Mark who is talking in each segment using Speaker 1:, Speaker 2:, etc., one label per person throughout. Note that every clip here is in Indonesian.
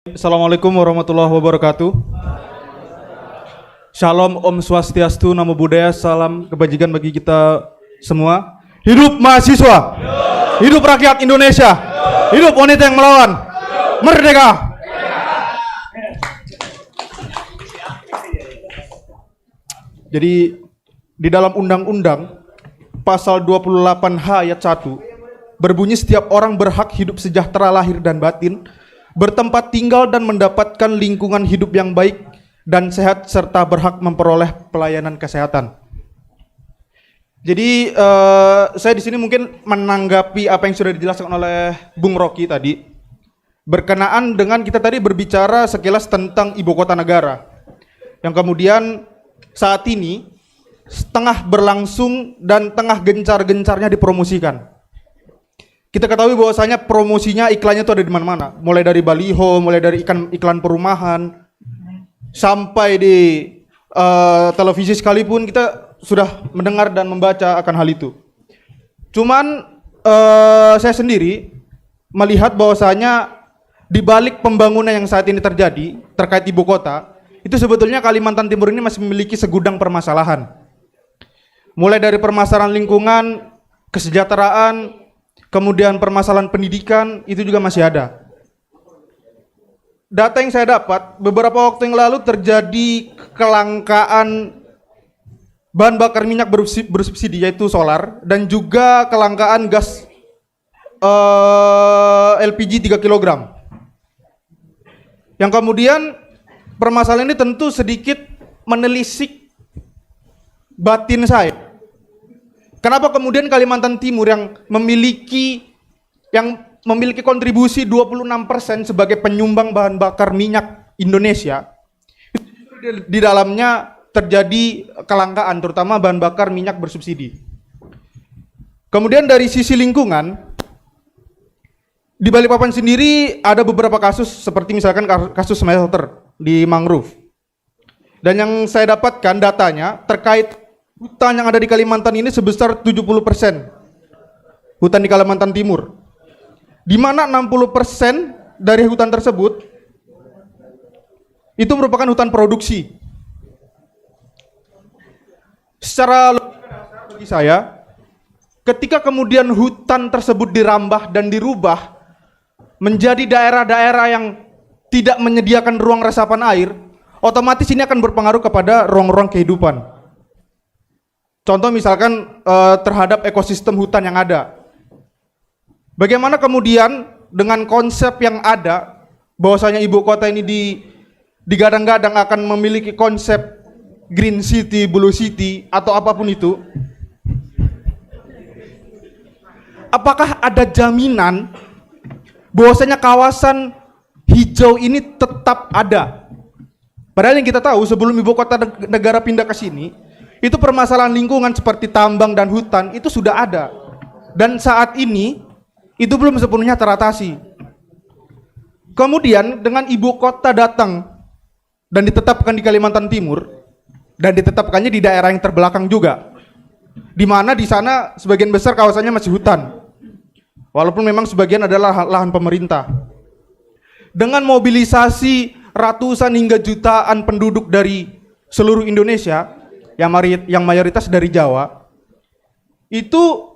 Speaker 1: Assalamualaikum warahmatullahi wabarakatuh. Shalom, Om Swastiastu, Namo Buddhaya, salam kebajikan bagi kita semua. Hidup mahasiswa, hidup rakyat Indonesia, hidup wanita yang melawan, merdeka. Jadi di dalam undang-undang pasal 28H ayat 1 berbunyi setiap orang berhak hidup sejahtera lahir dan batin, bertempat tinggal dan mendapatkan lingkungan hidup yang baik dan sehat serta berhak memperoleh pelayanan kesehatan. Jadi saya di sini mungkin menanggapi apa yang sudah dijelaskan oleh Bung Rocky tadi, berkenaan dengan kita tadi berbicara sekilas tentang ibu kota negara, yang kemudian saat ini tengah berlangsung dan tengah gencar-gencarnya dipromosikan. Kita ketahui bahwasanya promosinya, iklannya itu ada di mana-mana, mulai dari baliho, mulai dari iklan perumahan, sampai di televisi sekalipun kita sudah mendengar dan membaca akan hal itu. Cuman saya sendiri melihat bahwasanya di balik pembangunan yang saat ini terjadi terkait ibu kota, itu sebetulnya Kalimantan Timur ini masih memiliki segudang permasalahan. Mulai dari permasalahan lingkungan, kesejahteraan, kemudian permasalahan pendidikan, itu juga masih ada. Data yang saya dapat, beberapa waktu yang lalu terjadi kelangkaan bahan bakar minyak bersubsidi, yaitu solar, dan juga kelangkaan gas LPG 3 kg. Yang kemudian permasalahan ini tentu sedikit menelisik batin saya. Kenapa kemudian Kalimantan Timur yang memiliki kontribusi 26% sebagai penyumbang bahan bakar minyak Indonesia, di dalamnya terjadi kelangkaan terutama bahan bakar minyak bersubsidi. Kemudian dari sisi lingkungan, di Balikpapan sendiri ada beberapa kasus seperti misalkan kasus smelter di mangrove. Dan yang saya dapatkan datanya terkait hutan yang ada di Kalimantan ini sebesar 70% hutan di Kalimantan Timur, di mana 60% dari hutan tersebut itu merupakan hutan produksi. Secara logika bagi saya, ketika kemudian hutan tersebut dirambah dan dirubah menjadi daerah-daerah yang tidak menyediakan ruang resapan air, otomatis ini akan berpengaruh kepada ruang-ruang kehidupan. Contoh misalkan terhadap ekosistem hutan yang ada. Bagaimana kemudian dengan konsep yang ada bahwasanya ibu kota ini digadang-gadang akan memiliki konsep green city, blue city atau apapun itu. Apakah ada jaminan bahwasanya kawasan hijau ini tetap ada? Padahal yang kita tahu sebelum ibu kota negara pindah ke sini, itu permasalahan lingkungan seperti tambang dan hutan itu sudah ada. Dan saat ini itu belum sepenuhnya teratasi. Kemudian dengan ibu kota datang dan ditetapkan di Kalimantan Timur dan ditetapkannya di daerah yang terbelakang juga, di mana di sana sebagian besar kawasannya masih hutan, walaupun memang sebagian adalah lahan pemerintah. Dengan mobilisasi ratusan hingga jutaan penduduk dari seluruh Indonesia yang mayoritas dari Jawa, itu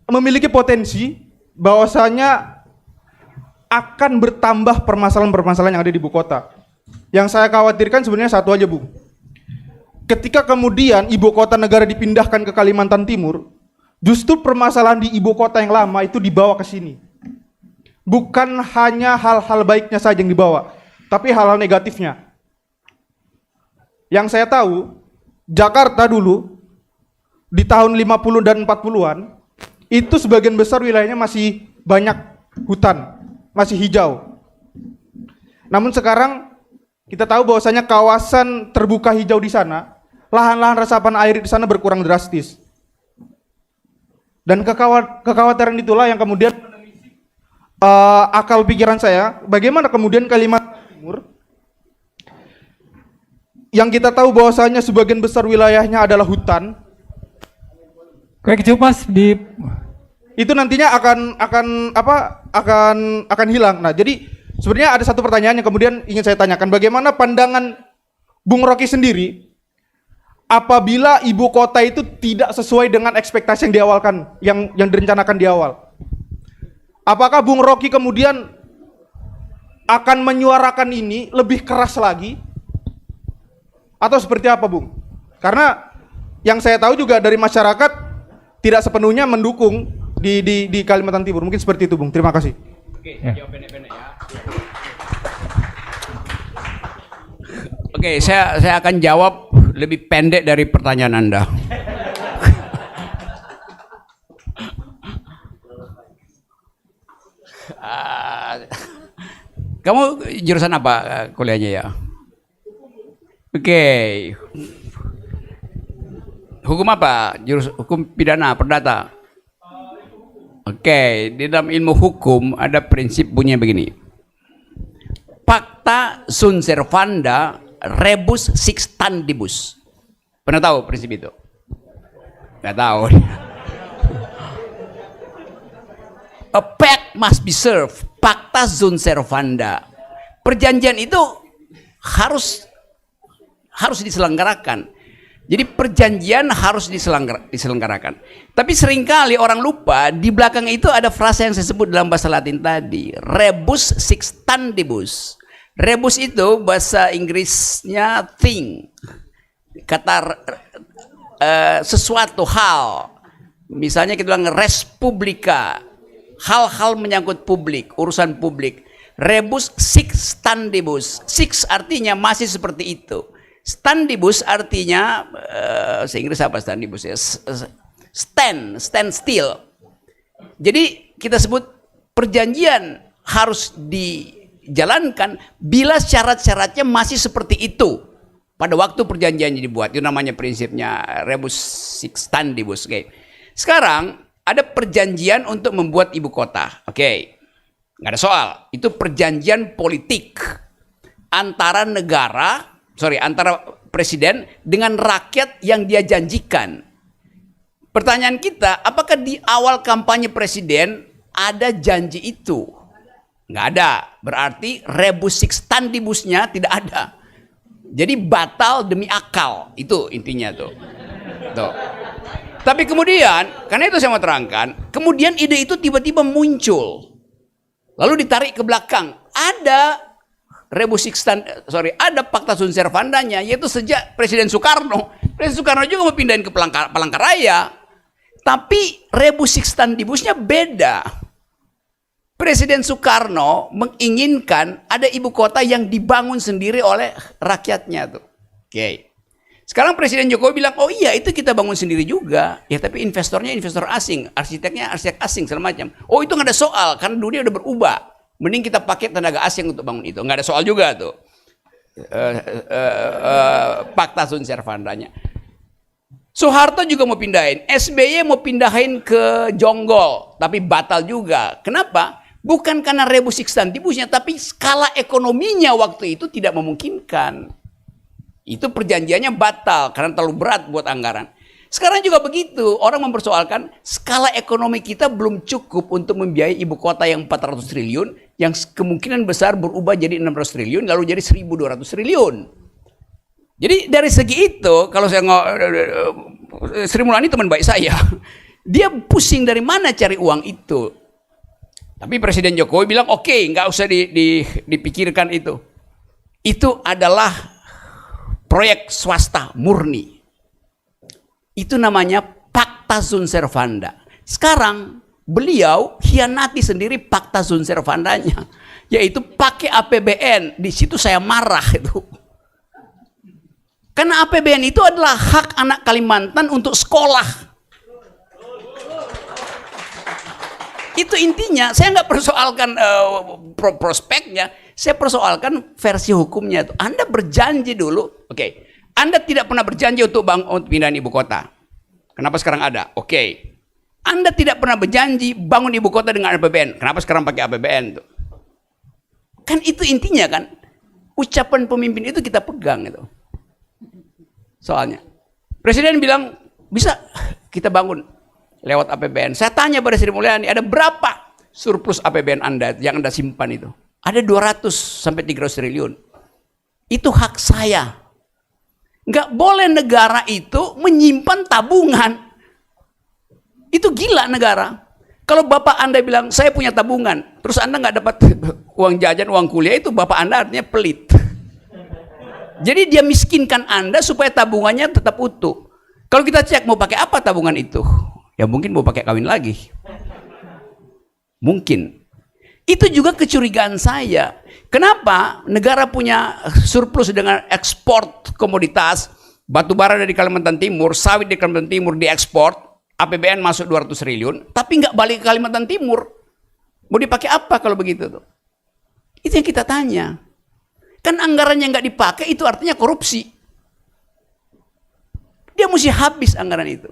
Speaker 1: memiliki potensi bahwasanya akan bertambah permasalahan-permasalahan yang ada di ibu kota. Yang saya khawatirkan sebenarnya satu aja, Bu. Ketika kemudian ibu kota negara dipindahkan ke Kalimantan Timur, justru permasalahan di ibu kota yang lama itu dibawa ke sini. Bukan hanya hal-hal baiknya saja yang dibawa, tapi hal-hal negatifnya. Yang saya tahu, Jakarta dulu di tahun 50 dan 40-an itu sebagian besar wilayahnya masih banyak hutan, masih hijau. Namun sekarang kita tahu bahwasanya kawasan terbuka hijau di sana, lahan-lahan resapan air di sana berkurang drastis. Dan kekhawatiran itulah yang kemudian akal pikiran saya, bagaimana kemudian Kalimantan Timur yang kita tahu bahwasanya sebagian besar wilayahnya adalah hutan.
Speaker 2: Kayak kecil Mas
Speaker 1: Itu nantinya akan hilang. Nah, jadi sebenarnya ada satu pertanyaan yang kemudian ingin saya tanyakan. Bagaimana pandangan Bung Rocky sendiri apabila ibu kota itu tidak sesuai dengan ekspektasi yang diawalkan, yang direncanakan di awal? Apakah Bung Rocky kemudian akan menyuarakan ini lebih keras lagi? Atau seperti apa, Bung? Karena yang saya tahu juga dari masyarakat tidak sepenuhnya mendukung di Kalimantan Timur. Mungkin seperti itu, Bung. Terima kasih.
Speaker 3: Oke, jawab pendek-pendek ya. Oke, saya akan jawab lebih pendek dari pertanyaan Anda. Kamu jurusan apa kuliahnya ya? Oke. Hukum apa? Hukum pidana, perdata. Oke, di dalam ilmu hukum ada prinsip bunyinya begini. Pacta sunt servanda rebus sic stantibus. Pernah tahu prinsip itu? Nggak tahu. A pact must be served. Pacta sunt servanda. Perjanjian itu harus diselenggarakan. Jadi perjanjian harus diselenggarakan. Tapi seringkali orang lupa di belakang itu ada frasa yang saya sebut dalam bahasa Latin tadi, rebus sic stantibus. Rebus itu bahasa Inggrisnya thing, kata sesuatu hal. Misalnya kita bilang res publica, hal-hal menyangkut publik, urusan publik. Rebus sic stantibus. Sic artinya masih seperti itu. Standibus artinya Inggris apa standibus ya? Stand still. Jadi kita sebut perjanjian harus dijalankan bila syarat-syaratnya masih seperti itu pada waktu perjanjiannya dibuat. Itu namanya prinsipnya rebus sic stantibus. Oke. Sekarang ada perjanjian untuk membuat ibu kota. Oke. Nggak ada soal. Itu perjanjian politik antara antara presiden dengan rakyat yang dia janjikan. Pertanyaan kita, apakah di awal kampanye presiden ada janji itu? Nggak ada. Berarti rebus sic stantibusnya tidak ada. Jadi batal demi akal. Itu intinya tuh. Tapi kemudian, karena itu saya mau terangkan, kemudian ide itu tiba-tiba muncul. Lalu ditarik ke belakang. Ada ada Pacta sunt servandanya, yaitu sejak Presiden Soekarno. Presiden Soekarno juga mau pindahin ke Palangkaraya. Tapi rebus sic stantibusnya beda. Presiden Soekarno menginginkan ada ibu kota yang dibangun sendiri oleh rakyatnya tuh. Oke. Sekarang Presiden Jokowi bilang, oh iya itu kita bangun sendiri juga. Ya tapi investornya investor asing, arsiteknya arsitek asing segala macam. Oh itu nggak ada soal karena dunia udah berubah. Mending kita pakai tenaga asing untuk bangun itu. Nggak ada soal juga tuh. Pacta sunt servandanya. Soeharto juga mau pindahin. SBY mau pindahin ke Jonggol. Tapi batal juga. Kenapa? Bukan karena rebus sic stantibusnya. Tapi skala ekonominya waktu itu tidak memungkinkan. Itu perjanjiannya batal. Karena terlalu berat buat anggaran. Sekarang juga begitu, orang mempersoalkan skala ekonomi kita belum cukup untuk membiayai ibu kota yang 400 triliun, yang kemungkinan besar berubah jadi 600 triliun, lalu jadi 1.200 triliun. Jadi dari segi itu, kalau saya Sri Mulyani teman baik saya, dia pusing dari mana cari uang itu. Tapi Presiden Jokowi bilang, oke, nggak usah dipikirkan itu. Itu adalah proyek swasta murni. Itu namanya Pacta sunt servanda. Sekarang beliau hianati sendiri Pacta sunt servandanya, yaitu pakai APBN. Di situ saya marah itu. Karena APBN itu adalah hak anak Kalimantan untuk sekolah. Itu intinya. Saya nggak persoalkan prospeknya, saya persoalkan versi hukumnya. Anda berjanji dulu, oke. Anda tidak pernah berjanji untuk pindahan ibu kota. Kenapa sekarang ada? Oke. Anda tidak pernah berjanji bangun ibu kota dengan APBN. Kenapa sekarang pakai APBN tuh? Kan itu intinya kan. Ucapan pemimpin itu kita pegang itu. Soalnya. Presiden bilang, bisa kita bangun lewat APBN. Saya tanya pada Sri Mulyani, ada berapa surplus APBN Anda yang Anda simpan itu? Ada 200 sampai 300 triliun. Itu hak saya. Nggak boleh negara itu menyimpan tabungan. Itu gila negara. Kalau bapak Anda bilang, saya punya tabungan, terus Anda nggak dapat uang jajan, uang kuliah, itu bapak Anda artinya pelit. Jadi dia miskinkan Anda supaya tabungannya tetap utuh. Kalau kita cek mau pakai apa tabungan itu, ya mungkin mau pakai kawin lagi. Mungkin. Itu juga kecurigaan saya. Kenapa negara punya surplus dengan ekspor komoditas, batu bara dari Kalimantan Timur, sawit di Kalimantan Timur diekspor, APBN masuk 200 triliun, tapi nggak balik ke Kalimantan Timur. Mau dipakai apa kalau begitu tuh? Itu yang kita tanya. Kan anggarannya nggak dipakai, itu artinya korupsi. Dia mesti habis anggaran itu.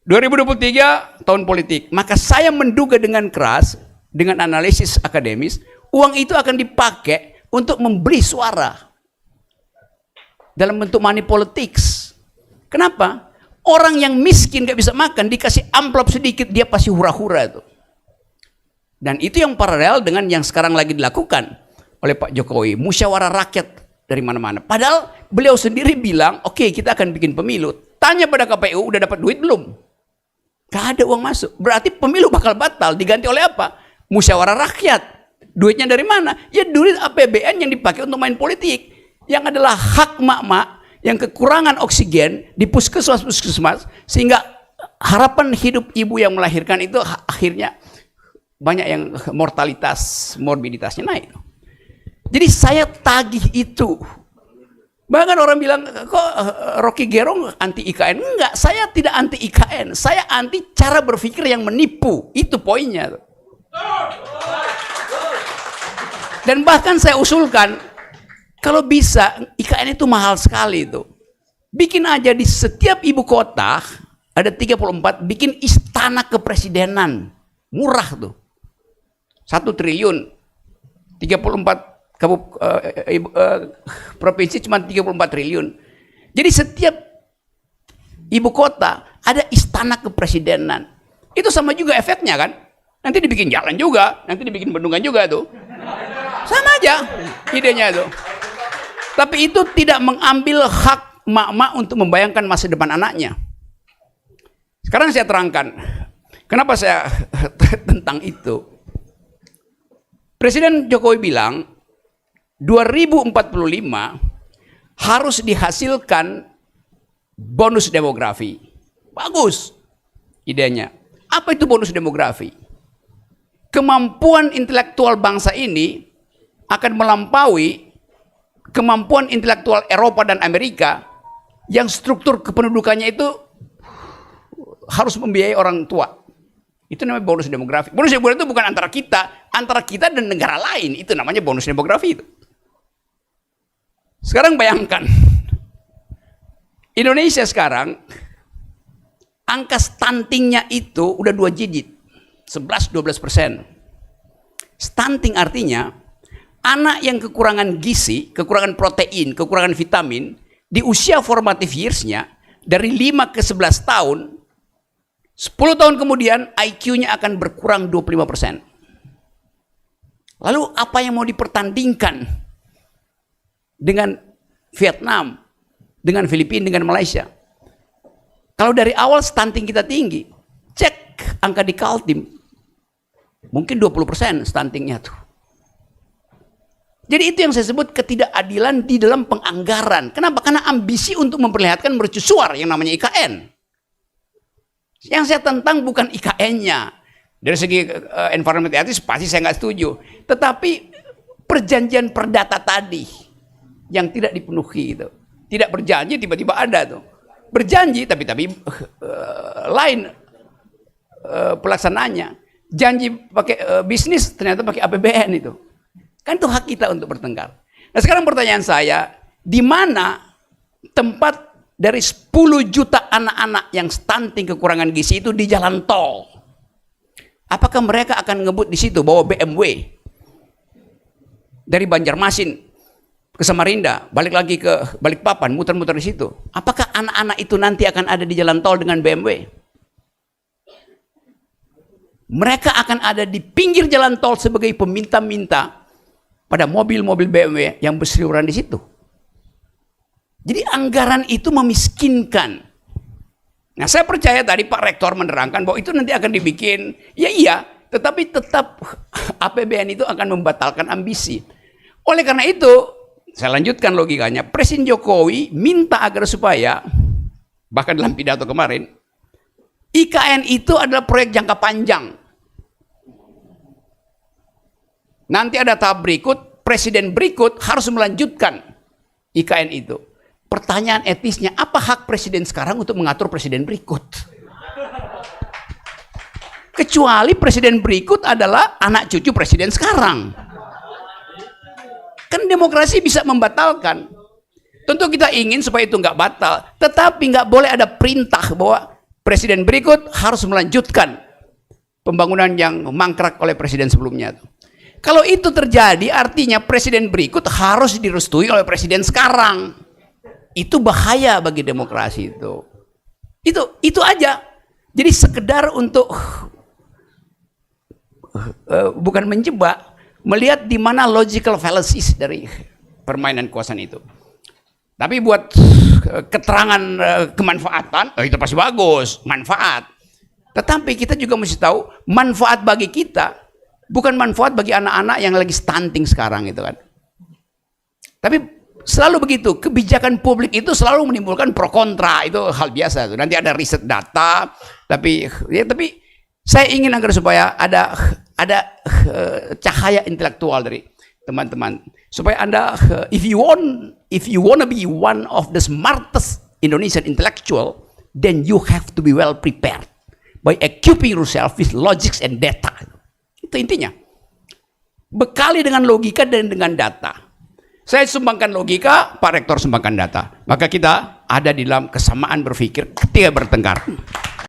Speaker 3: 2023 tahun politik. Maka saya menduga dengan keras, dengan analisis akademis, uang itu akan dipakai untuk membeli suara. Dalam bentuk money politics. Kenapa? Orang yang miskin gak bisa makan, dikasih amplop sedikit, dia pasti hura-hura itu. Dan itu yang paralel dengan yang sekarang lagi dilakukan oleh Pak Jokowi. Musyawarah rakyat dari mana-mana. Padahal beliau sendiri bilang, oke, kita akan bikin pemilu. Tanya pada KPU, udah dapat duit belum? Gak ada uang masuk. Berarti pemilu bakal batal. Diganti oleh apa? Musyawarah rakyat. Duitnya dari mana? Ya duit APBN yang dipakai untuk main politik. Yang adalah hak mak-mak yang kekurangan oksigen di puskesmas, sehingga harapan hidup ibu yang melahirkan itu akhirnya banyak yang morbiditasnya naik. Jadi saya tagih itu. Bahkan orang bilang, kok Rocky Gerung anti IKN? Enggak, saya tidak anti IKN. Saya anti cara berpikir yang menipu. Itu poinnya. Dan bahkan saya usulkan, kalau bisa, IKN itu mahal sekali itu. Bikin aja di setiap ibu kota, ada 34, bikin istana kepresidenan. Murah tuh. 1 triliun. 34 provinsi cuma 34 triliun. Jadi setiap ibu kota ada istana kepresidenan. Itu sama juga efeknya kan? Nanti dibikin jalan juga, nanti dibikin bendungan juga tuh. Sama aja idenya tuh. Tapi itu tidak mengambil hak mak-mak untuk membayangkan masa depan anaknya. Sekarang saya terangkan, kenapa saya tentang itu. Presiden Jokowi bilang, 2045 harus dihasilkan bonus demografi. Bagus idenya. Apa itu bonus demografi? Kemampuan intelektual bangsa ini akan melampaui kemampuan intelektual Eropa dan Amerika yang struktur kependudukannya itu harus membiayai orang tua. Itu namanya bonus demografi. Bonus demografi itu bukan antara kita dan negara lain. Itu namanya bonus demografi itu. Sekarang bayangkan, Indonesia sekarang angka stuntingnya itu udah 2 digit, 11-12%. Stunting artinya anak yang kekurangan gizi, kekurangan protein, kekurangan vitamin, di usia formative years-nya, dari 5 ke 11 tahun, 10 tahun kemudian IQ-nya akan berkurang 25%. Lalu apa yang mau dipertandingkan dengan Vietnam, dengan Filipina, dengan Malaysia? Kalau dari awal stunting kita tinggi, cek angka di Kaltim, mungkin 20% stuntingnya tuh. Jadi itu yang saya sebut ketidakadilan di dalam penganggaran. Kenapa? Karena ambisi untuk memperlihatkan mercusuar yang namanya IKN. Yang saya tentang bukan IKN-nya. Dari segi environment ethics pasti saya nggak setuju. Tetapi perjanjian perdata tadi yang tidak dipenuhi itu. Tidak berjanji tiba-tiba ada tuh. Berjanji tapi lain pelaksanaannya. Janji pakai bisnis ternyata pakai APBN itu. Kan itu hak kita untuk bertengkar. Nah sekarang pertanyaan saya, di mana tempat dari 10 juta anak-anak yang stunting kekurangan gizi itu di jalan tol? Apakah mereka akan ngebut di situ bawa BMW dari Banjarmasin ke Samarinda, balik lagi ke Balikpapan, muter-muter di situ? Apakah anak-anak itu nanti akan ada di jalan tol dengan BMW? mereka akan ada di pinggir jalan tol sebagai peminta-minta pada mobil-mobil BMW yang berseliweran di situ. Jadi anggaran itu memiskinkan. Nah, saya percaya tadi Pak Rektor menerangkan bahwa itu nanti akan dibikin, ya iya, tetapi tetap APBN itu akan membatalkan ambisi. Oleh karena itu, saya lanjutkan logikanya, Presiden Jokowi minta agar supaya, bahkan dalam pidato kemarin, IKN itu adalah proyek jangka panjang. Nanti ada tahap berikut, presiden berikut harus melanjutkan IKN itu. Pertanyaan etisnya, apa hak presiden sekarang untuk mengatur presiden berikut? Kecuali presiden berikut adalah anak cucu presiden sekarang. Kan demokrasi bisa membatalkan. Tentu kita ingin supaya itu nggak batal, tetapi nggak boleh ada perintah bahwa presiden berikut harus melanjutkan pembangunan yang mangkrak oleh presiden sebelumnya. Kalau itu terjadi, artinya presiden berikut harus direstui oleh presiden sekarang. Itu bahaya bagi demokrasi itu. Itu aja. Jadi sekedar untuk bukan menjebak, melihat di mana logical fallacies dari permainan kekuasaan itu. Tapi buat keterangan kemanfaatan, itu pasti bagus, manfaat. Tetapi kita juga mesti tahu manfaat bagi kita bukan manfaat bagi anak-anak yang lagi stunting sekarang itu kan. Tapi selalu begitu, kebijakan publik itu selalu menimbulkan pro kontra, itu hal biasa. Nanti ada riset data, tapi saya ingin agar supaya ada cahaya intelektual dari teman-teman, supaya Anda, if you wanna be one of the smartest Indonesian intellectual, then you have to be well prepared by equipping yourself with logics and data. Itu intinya. Bekali dengan logika dan dengan data. Saya sumbangkan logika, Pak Rektor sumbangkan data. Maka kita ada di dalam kesamaan berpikir ketika bertengkar.